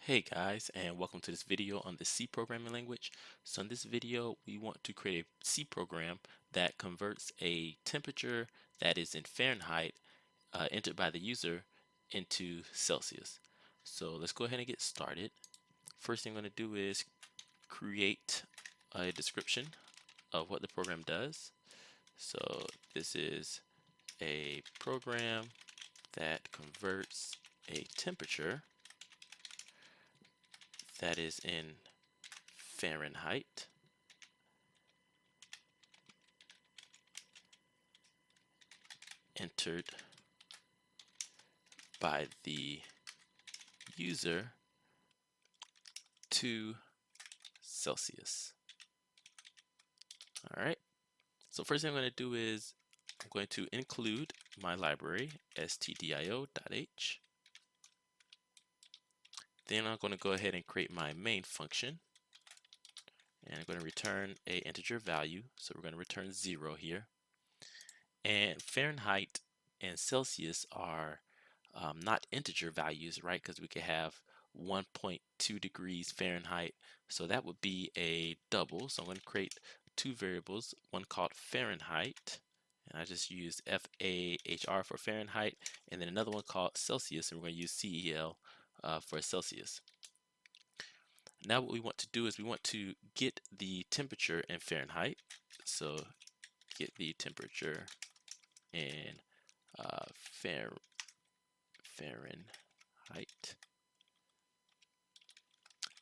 Hey guys, and welcome to this video on the C programming language. So in this video, we want to create a C program that converts a temperature that is in Fahrenheit entered by the user into Celsius. So let's go ahead and get started. First thing I'm going to do is create a description of what the program does. So this is a program that converts a temperature that is in Fahrenheit entered by the user to Celsius. All right. So first thing I'm going to do is I'm going to include my library stdio.h. Then I'm going to go ahead and create my main function. And I'm going to return a integer value. So we're going to return 0 here. And Fahrenheit and Celsius are not integer values, right? Because we could have 1.2 degrees Fahrenheit. So that would be a double. So I'm going to create two variables, one called Fahrenheit, and I just use FAHR for Fahrenheit, and then another one called Celsius, and we're going to use CEL for Celsius. Now what we want to do is we want to get the temperature in Fahrenheit. So get the temperature in Fahrenheit.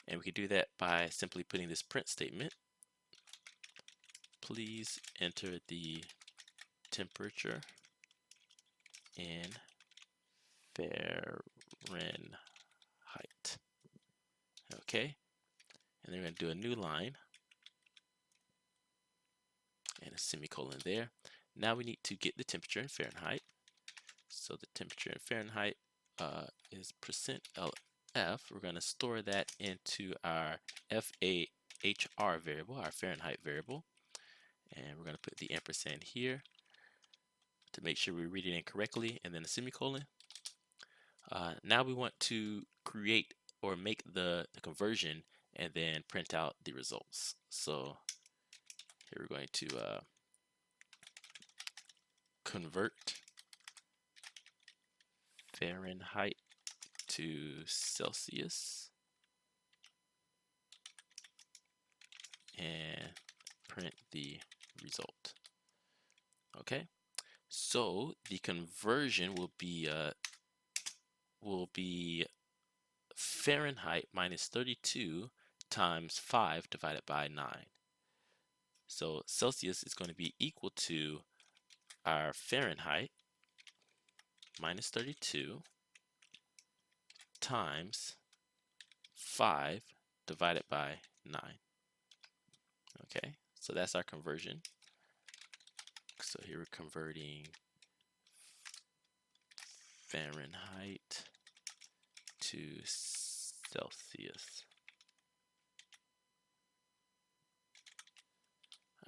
And we can do that by simply putting this print statement. Please enter the temperature in Fahrenheit. Okay, and then we're going to do a new line and a semicolon there. Now we need to get the temperature in Fahrenheit. So the temperature in Fahrenheit is %LF. We're going to store that into our FAHR variable, our Fahrenheit variable. And we're going to put the ampersand here to make sure we read it incorrectly, and then a semicolon. Now we want to create or make the conversion and then print out the results. So here we're going to convert Fahrenheit to Celsius and print the result. Okay, so the conversion will be Fahrenheit minus 32 times 5 divided by 9. So Celsius is going to be equal to our Fahrenheit minus 32 times 5 divided by 9. Okay, so that's our conversion. So here we're converting Fahrenheit to Celsius.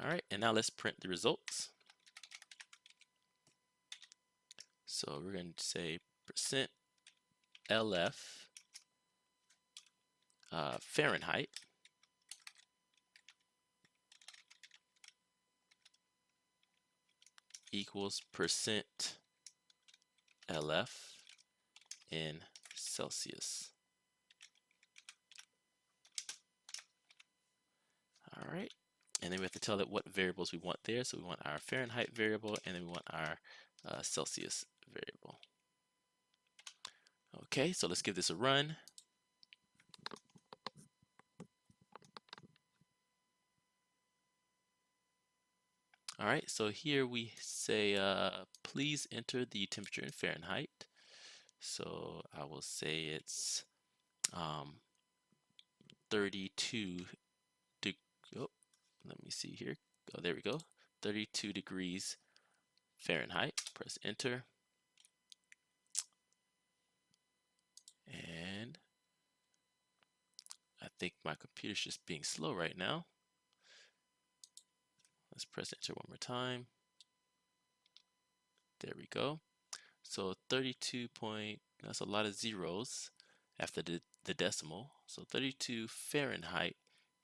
All right, and now let's print the results. So we're going to say %LF Fahrenheit equals %LF in Celsius. All right, and then we have to tell it what variables we want there. So we want our Fahrenheit variable, and then we want our Celsius variable. Okay, so let's give this a run. All right, so here we say, please enter the temperature in Fahrenheit. So I will say it's 32 oh, let me see here. Oh, there we go. 32 degrees Fahrenheit. Press enter. And I think my computer's just being slow right now. Let's press enter one more time. There we go. So 32 point, that's a lot of zeros. after the decimal. So 32 Fahrenheit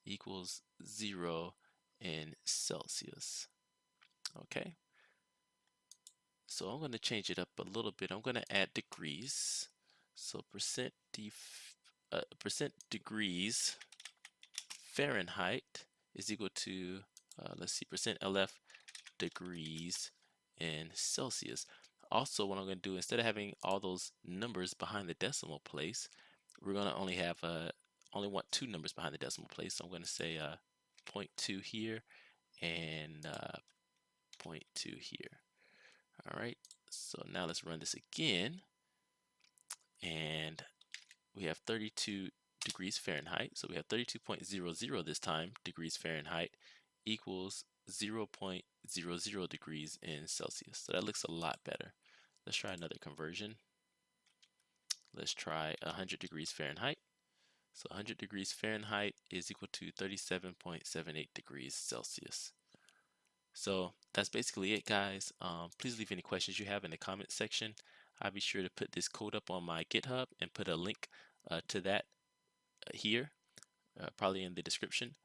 equals 0 in Celsius. Okay, so I'm going to change it up a little bit. I'm going to add degrees. So percent degrees Fahrenheit is equal to, let's see, percent LF degrees in Celsius. Also, what I'm going to do, instead of having all those numbers behind the decimal place, we're going to only want two numbers behind the decimal place. So I'm going to say 0.2 here and 0.2 here. All right, so now let's run this again, and we have 32 degrees Fahrenheit. So we have 32.00 this time degrees Fahrenheit equals 0.00 degrees in Celsius. So that looks a lot better. Let's try another conversion. Let's try 100 degrees Fahrenheit. So 100 degrees Fahrenheit is equal to 37.78 degrees Celsius. So that's basically it, guys. Please leave any questions you have in the comment section. I'll be sure to put this code up on my GitHub and put a link to that here, probably in the description.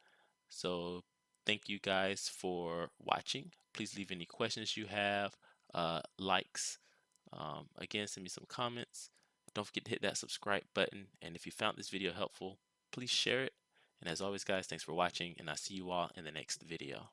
So thank you guys for watching. Please leave any questions you have, likes. Again, send me some comments. Don't forget to hit that subscribe button. And if you found this video helpful, please share it. And as always, guys, thanks for watching, and I'll see you all in the next video.